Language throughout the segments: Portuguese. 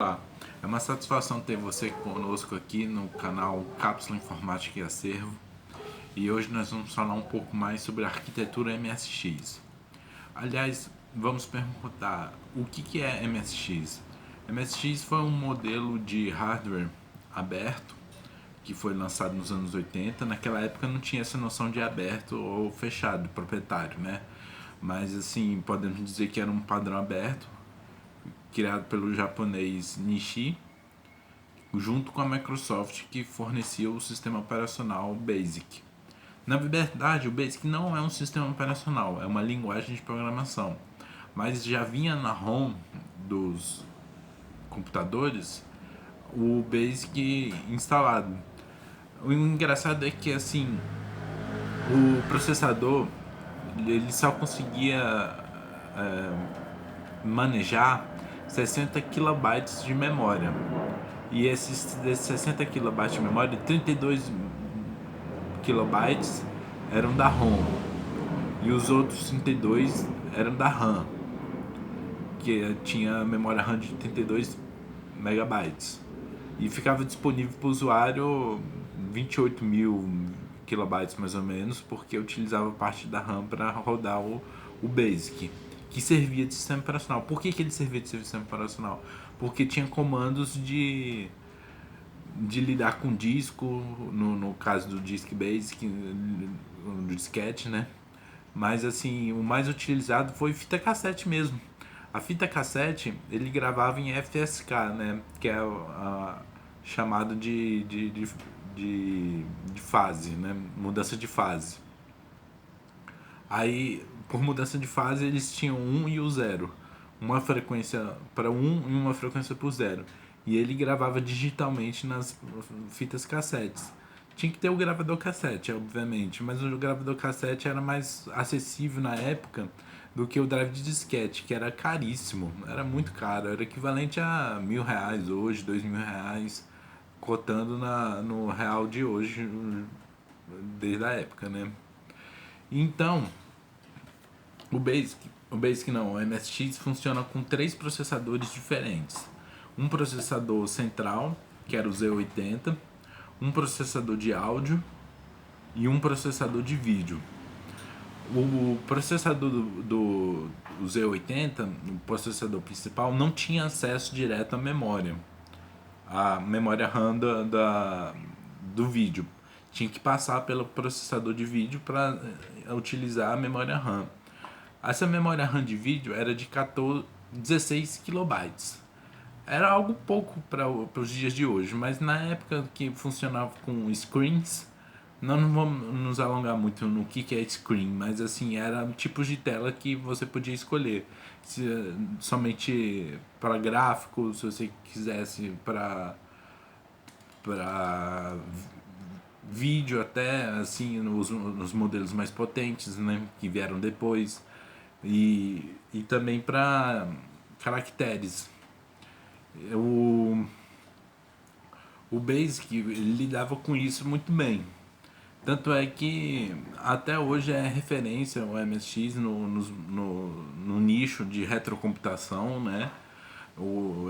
Olá, é uma satisfação ter você conosco aqui no canal Cápsula Informática e Acervo, e hoje nós vamos falar um pouco mais sobre a arquitetura MSX. Aliás, vamos perguntar o que é MSX? MSX foi um modelo de hardware aberto que foi lançado nos anos 80. Naquela época não tinha essa noção de aberto ou fechado, proprietário, né? Mas assim, podemos dizer que era um padrão aberto criado pelo japonês Nishi, junto com a Microsoft, que fornecia o sistema operacional BASIC. Na verdade, o BASIC não é um sistema operacional, é uma linguagem de programação, mas já vinha na ROM dos computadores o BASIC instalado. O engraçado é que assim, o processador ele só conseguia manejar 60 kilobytes de memória. E desses 60 kilobytes de memória, 32 kilobytes eram da ROM. E os outros 32 eram da RAM, que tinha memória RAM de 32 megabytes. E ficava disponível para o usuário 28 mil kilobytes mais ou menos, porque eu utilizava parte da RAM para rodar o BASIC, que servia de sistema operacional. Por que ele servia de sistema operacional? Porque tinha comandos de lidar com disco, no caso do Disk Basic, do disquete, né? Mas assim, o mais utilizado foi fita cassete mesmo. A fita cassete, ele gravava em FSK, né? Que é chamado de fase, né? Mudança de fase. Aí, por mudança de fase, eles tinham 1 e o 0. Uma frequência para 1 e uma frequência para o 0. E ele gravava digitalmente nas fitas cassetes. Tinha que ter o gravador cassete, obviamente, mas o gravador cassete era mais acessível na época do que o drive de disquete, que era caríssimo, era muito caro, era equivalente a R$ 1.000 hoje, R$ 2.000, cotando no real de hoje, desde a época, né? Então, o MSX funciona com 3 processadores diferentes. Um processador central, que era o Z80, um processador de áudio e um processador de vídeo. O processador do Z80, o processador principal, não tinha acesso direto à memória. A memória RAM do vídeo. Tinha que passar pelo processador de vídeo para utilizar a memória RAM. Essa memória RAM de vídeo era de 16 kilobytes. Era algo pouco para os dias de hoje, mas na época que funcionava com screens, nós não vamos nos alongar muito no que é screen, mas assim, eram tipos de tela que você podia escolher. Somente para gráfico, se você quisesse para vídeo até, assim, nos modelos mais potentes, né, que vieram depois. E também para caracteres. O, o Basic ele lidava com isso muito bem. Tanto é que até hoje é referência o MSX no nicho de retrocomputação, né?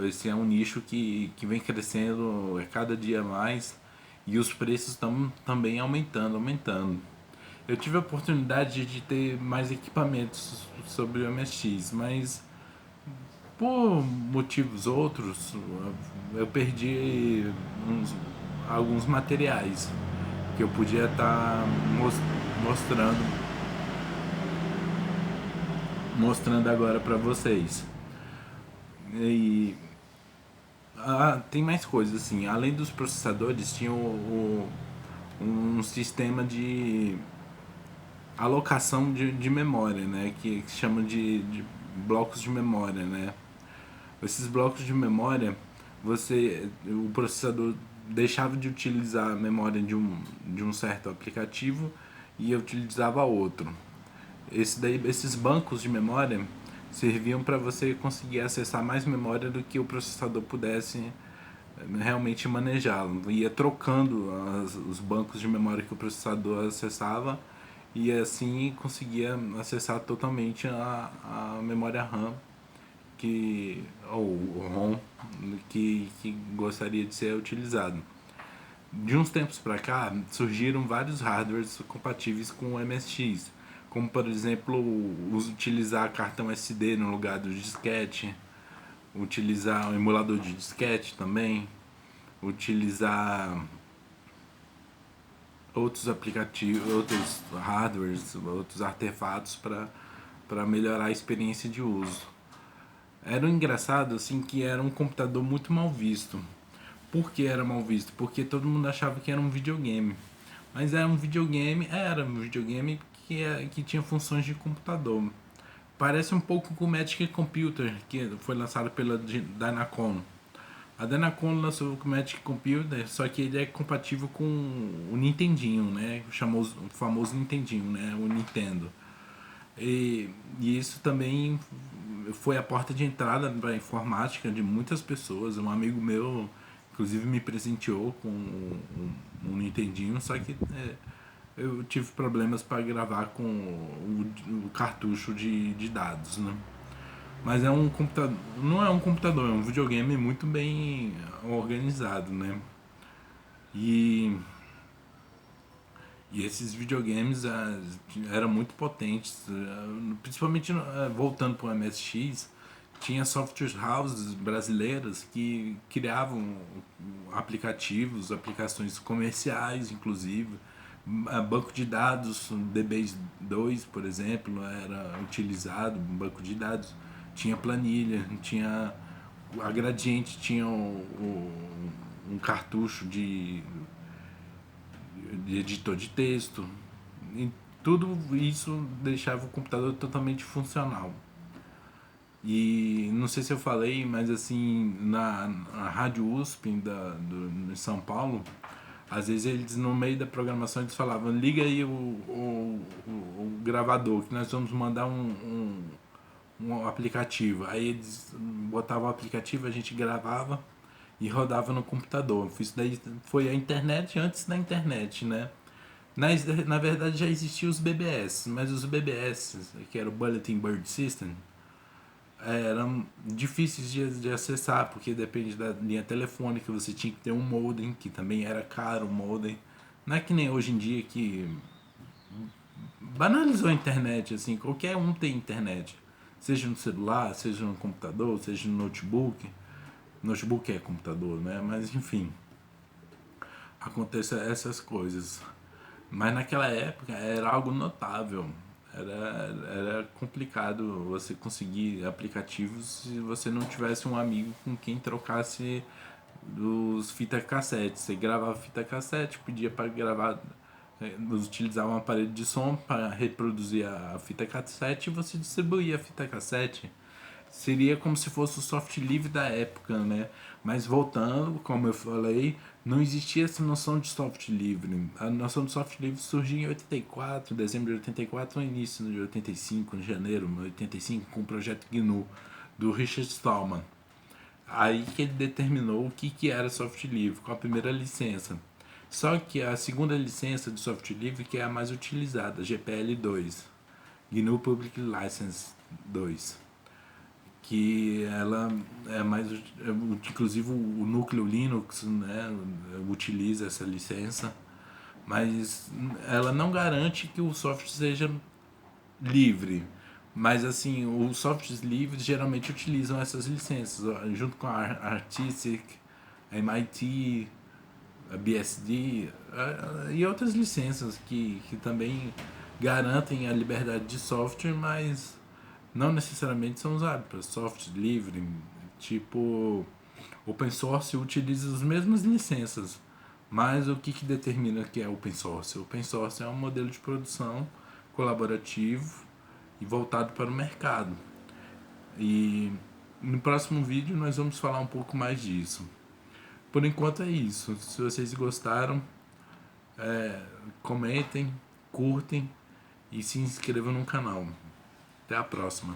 Esse é um nicho que vem crescendo a cada dia mais e os preços estão também aumentando. Eu tive a oportunidade de ter mais equipamentos sobre o MSX, mas por motivos outros eu perdi alguns materiais que eu podia estar mostrando mostrando agora para vocês. E tem mais coisas assim, além dos processadores tinha um sistema de alocação de memória, né, que se chama de blocos de memória, né. Esses blocos de memória, o processador deixava de utilizar a memória de um certo aplicativo e utilizava outro. Esses bancos de memória serviam para você conseguir acessar mais memória do que o processador pudesse realmente manejá-lo. Ia trocando os bancos de memória que o processador acessava e assim conseguia acessar totalmente a memória RAM ou o ROM que gostaria de ser utilizado. De uns tempos para cá, surgiram vários hardwares compatíveis com o MSX, como por exemplo utilizar cartão SD no lugar do disquete, utilizar um emulador de disquete também, utilizar outros aplicativos, outros hardwares, outros artefatos para melhorar a experiência de uso. Era um engraçado assim que era um computador muito mal visto. Por que era mal visto? Porque todo mundo achava que era um videogame. Mas era um videogame que tinha funções de computador. Parece um pouco com o Magic Computer, que foi lançado pela Dynacon. A Dynacon lançou o Magic Computer, só que ele é compatível com o Nintendinho, né? O famoso Nintendinho, né? O Nintendo. E isso também foi a porta de entrada para a informática de muitas pessoas. Um amigo meu, inclusive, me presenteou com um Nintendinho, só que eu tive problemas para gravar com o cartucho de dados, né? Mas é um computador, não é um computador, é um videogame muito bem organizado, né? E, e esses videogames eram muito potentes, principalmente voltando para o MSX, tinha software houses brasileiras que criavam aplicativos, aplicações comerciais, inclusive. Banco de dados, DBase 2, por exemplo, era utilizado, um banco de dados. Tinha planilha, tinha a Gradiente, tinha um cartucho de editor de texto. E tudo isso deixava o computador totalmente funcional. E não sei se eu falei, mas assim, na Rádio USP de São Paulo, às vezes eles no meio da programação eles falavam, liga aí o gravador, que nós vamos mandar um aplicativo. Aí eles botavam o aplicativo, a gente gravava e rodava no computador. Isso daí foi a internet antes da internet, né? Na verdade já existiam os BBS, mas os BBS, que era o Bulletin Board System, eram difíceis de acessar, porque depende da linha telefônica, você tinha que ter um modem, que também era caro o modem. Não é que nem hoje em dia que banalizou a internet, assim, qualquer um tem internet. Seja no celular, seja no computador, seja no notebook. Notebook é computador, né? Mas enfim, acontecem essas coisas. Mas naquela época era algo notável. Era complicado você conseguir aplicativos se você não tivesse um amigo com quem trocasse dos fita cassete. Você gravava fita cassete, pedia para gravar, utilizava um aparelho de som para reproduzir a fita cassete e você distribuía a fita cassete. Seria como se fosse o soft livre da época, né? Mas voltando, como eu falei, não existia essa noção de soft livre. A noção de soft livre surgiu em 84, dezembro de 84, no início de 85, em janeiro de 85, com o projeto GNU, do Richard Stallman. Aí que ele determinou o que era soft livre, com a primeira licença. Só que a segunda licença de soft livre que é a mais utilizada, GPL 2, GNU Public License 2, que ela é mais, inclusive o núcleo Linux, né, utiliza essa licença, mas ela não garante que o software seja livre. Mas assim, os softwares livres geralmente utilizam essas licenças, junto com a Artistic, a MIT, a BSD e outras licenças que também garantem a liberdade de software, mas não necessariamente são usados para software livre. Tipo, open source utiliza as mesmas licenças, mas o que determina que é open source? Open source é um modelo de produção colaborativo e voltado para o mercado. E no próximo vídeo nós vamos falar um pouco mais disso. Por enquanto é isso. Se vocês gostaram, comentem, curtem e se inscrevam no canal. Até a próxima.